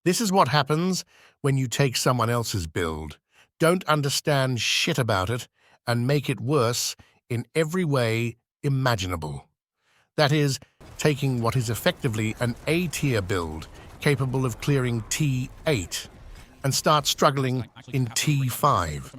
This is what happens when you take someone else's build, don't understand shit about it, and make it worse in every way imaginable. That is, taking what is effectively an A-tier build, capable of clearing T8, and start struggling in T5.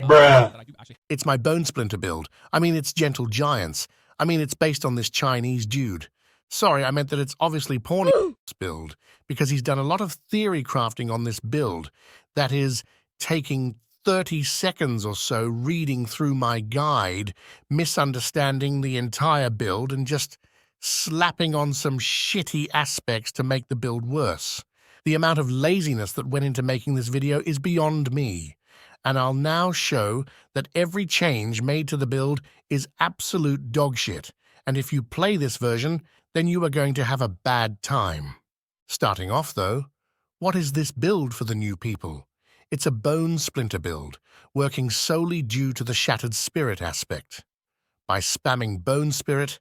Bruh. It's my Bone Splinter build. I mean, it's Gentle Giants. I mean, it's based on this Chinese dude. Sorry, I meant that it's obviously Porny's build, because he's done a lot of theory crafting on this build. That is, taking 30 seconds or so reading through my guide, misunderstanding the entire build, and just slapping on some shitty aspects to make the build worse. The amount of laziness that went into making this video is beyond me, and I'll now show that every change made to the build is absolute dogshit, and if you play this version, then you are going to have a bad time. Starting off, though, what is this build for the new people? It's a Bone Splinter build, working solely due to the Shattered Spirit aspect. By spamming Bone Spirit,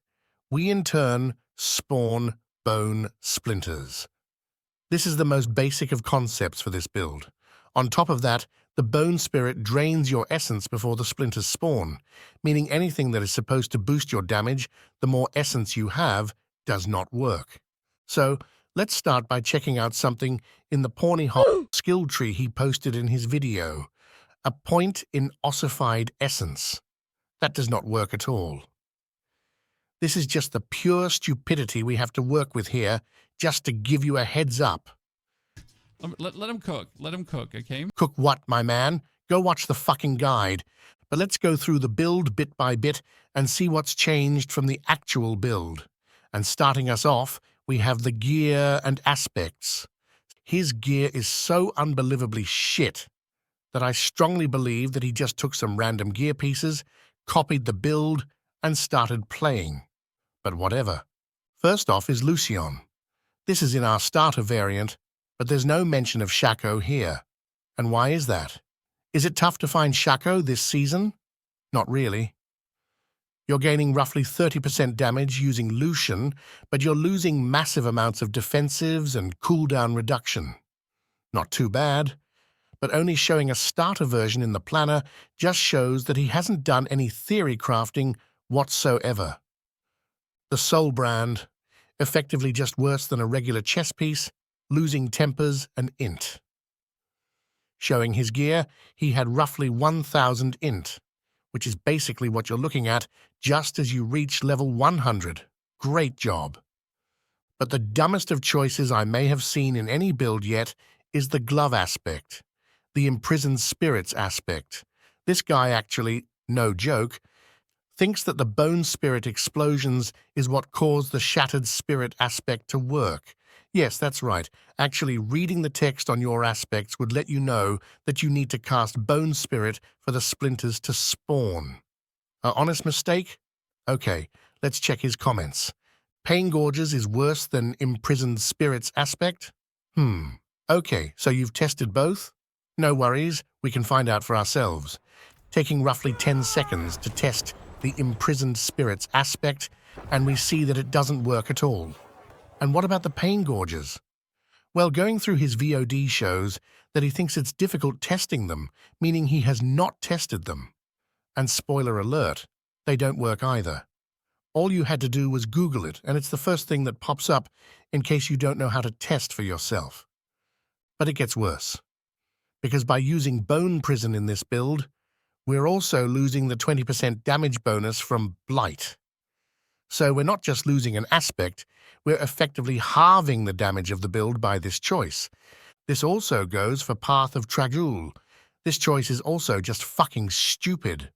we in turn spawn Bone Splinters. This is the most basic of concepts for this build. On top of that, the Bone Spirit drains your essence before the splinters spawn, meaning anything that is supposed to boost your damage, the more essence you have, does not work. So, let's start by checking out something in the Pornyhole skill tree he posted in his video. A point in ossified essence. That does not work at all. This is just the pure stupidity we have to work with here, just to give you a heads up. Let him cook. Let him cook, okay? Cook what, my man? Go watch the fucking guide. But let's go through the build bit by bit and see what's changed from the actual build. And starting us off, we have the gear and aspects. His gear is so unbelievably shit that I strongly believe that he just took some random gear pieces, copied the build, and started playing. But whatever. First off is Lucion. This is in our starter variant, but there's no mention of Shaco here. And why is that? Is it tough to find Shaco this season? Not really. You're gaining roughly 30% damage using Lucian, but you're losing massive amounts of defensives and cooldown reduction. Not too bad, but only showing a starter version in the planner just shows that he hasn't done any theory crafting whatsoever. The Soul Brand, effectively just worse than a regular chess piece, losing tempers and int. Showing his gear, he had roughly 1000 int, which is basically what you're looking at just as you reach level 100. Great job. But the dumbest of choices I may have seen in any build yet is the glove aspect, the imprisoned spirits aspect. This guy actually, no joke, thinks that the Bone Spirit explosions is what caused the Shattered Spirit aspect to work. Yes, that's right. Actually, reading the text on your aspects would let you know that you need to cast Bone Spirit for the splinters to spawn. An honest mistake? Okay, let's check his comments. Pain Gorges is worse than Imprisoned Spirits aspect? Okay, so you've tested both? No worries, we can find out for ourselves. Taking roughly 10 seconds to test the Imprisoned Spirits aspect, and we see that it doesn't work at all. And what about the Pain Gorges? Well, going through his VOD shows that he thinks it's difficult testing them, meaning he has not tested them. And spoiler alert, they don't work either. All you had to do was Google it, and it's the first thing that pops up in case you don't know how to test for yourself. But it gets worse. Because by using Bone Prison in this build, we're also losing the 20% damage bonus from Blight. So we're not just losing an aspect, we're effectively halving the damage of the build by this choice. This also goes for Path of Tragul. This choice is also just fucking stupid.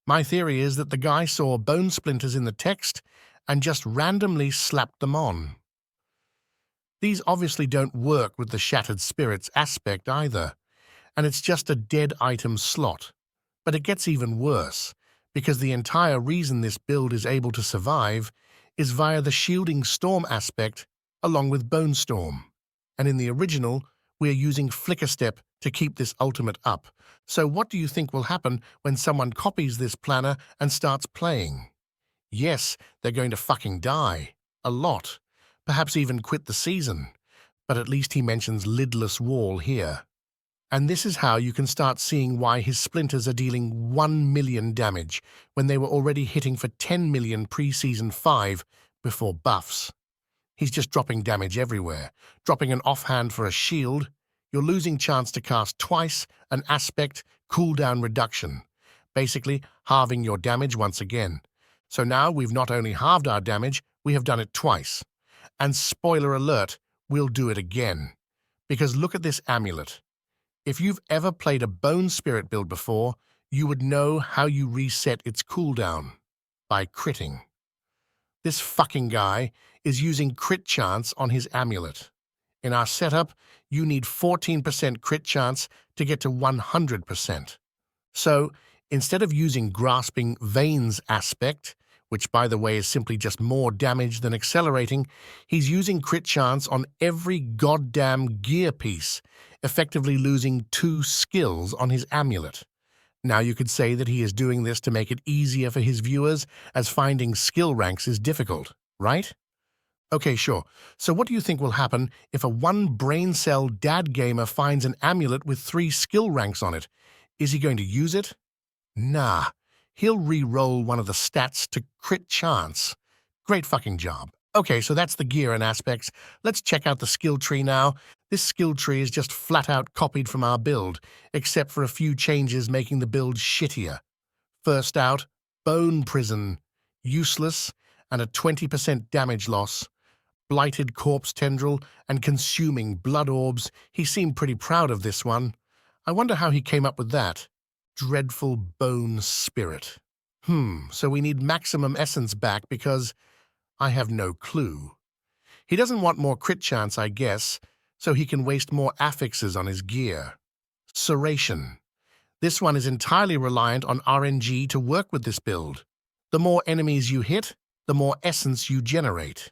My theory is that the guy saw bone splinters in the text and just randomly slapped them on. These obviously don't work with the Shattered Spirits aspect either, and it's just a dead item slot. But it gets even worse, because the entire reason this build is able to survive is via the Shielding Storm aspect along with Bone Storm. And in the original, we are using Flicker Step to keep this ultimate up. So what do you think will happen when someone copies this planner and starts playing? Yes, they're going to fucking die. A lot. Perhaps even quit the season. but at least he mentions lidless wall here. And this is how you can start seeing why his splinters are dealing 1 million damage when they were already hitting for 10 million pre-season 5 before buffs. He's just dropping damage everywhere. Dropping an offhand for a shield, you're losing chance to cast twice an aspect cooldown reduction, basically halving your damage once again. So now we've not only halved our damage, we have done it twice. And spoiler alert, we'll do it again. Because look at this amulet. If you've ever played a Bone Spirit build before, you would know how you reset its cooldown. By critting. This fucking guy is using crit chance on his amulet. In our setup, you need 14% crit chance to get to 100%. So, instead of using Grasping Veins aspect, which by the way is simply just more damage than accelerating, he's using crit chance on every goddamn gear piece, effectively losing 2 skills on his amulet. Now you could say that he is doing this to make it easier for his viewers, as finding skill ranks is difficult, right? Okay, sure. So what do you think will happen if a 1 brain cell dad gamer finds an amulet with 3 skill ranks on it? Is he going to use it? Nah. He'll re-roll one of the stats to crit chance. Great fucking job. Okay, so that's the gear and aspects. Let's check out the skill tree now. This skill tree is just flat out copied from our build, except for a few changes making the build shittier. First out, Bone Prison. Useless, and a 20% damage loss. Blighted Corpse Tendril and Consuming Blood Orbs. He seemed pretty proud of this one. I wonder how he came up with that. Dreadful Bone Spirit. So we need Maximum Essence back because I have no clue. He doesn't want more crit chance, I guess, so he can waste more affixes on his gear. Serration. This one is entirely reliant on RNG to work with this build. The more enemies you hit, the more essence you generate.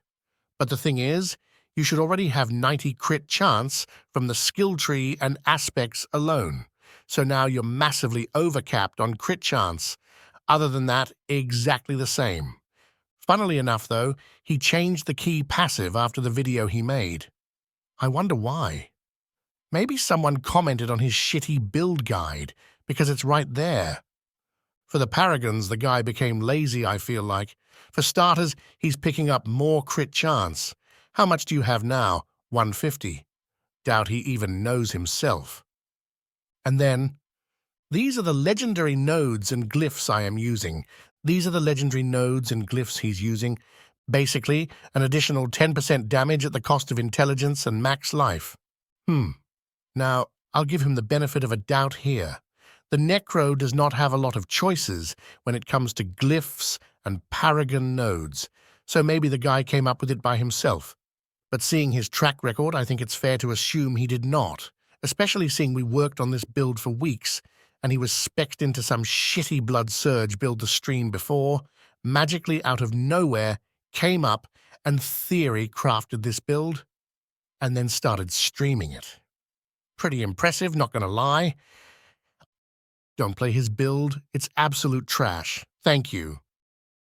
But the thing is, you should already have 90 crit chance from the skill tree and aspects alone. So now you're massively overcapped on crit chance. Other than that, exactly the same. Funnily enough, though, he changed the key passive after the video he made. I wonder why. Maybe someone commented on his shitty build guide, because it's right there. For the Paragons, the guy became lazy, I feel like. For starters, he's picking up more crit chance. How much do you have now? 150. Doubt he even knows himself. And then, these are the legendary nodes and glyphs I am using. These are the legendary nodes and glyphs he's using. Basically, an additional 10% damage at the cost of intelligence and max life. Now, I'll give him the benefit of a doubt here. The Necro does not have a lot of choices when it comes to glyphs and Paragon nodes, so maybe the guy came up with it by himself. But seeing his track record, I think it's fair to assume he did not, especially seeing we worked on this build for weeks, and he was specced into some shitty Blood Surge build the stream before, magically out of nowhere, came up and theory crafted this build, and then started streaming it. Pretty impressive, not gonna lie. Don't play his build, it's absolute trash. Thank you.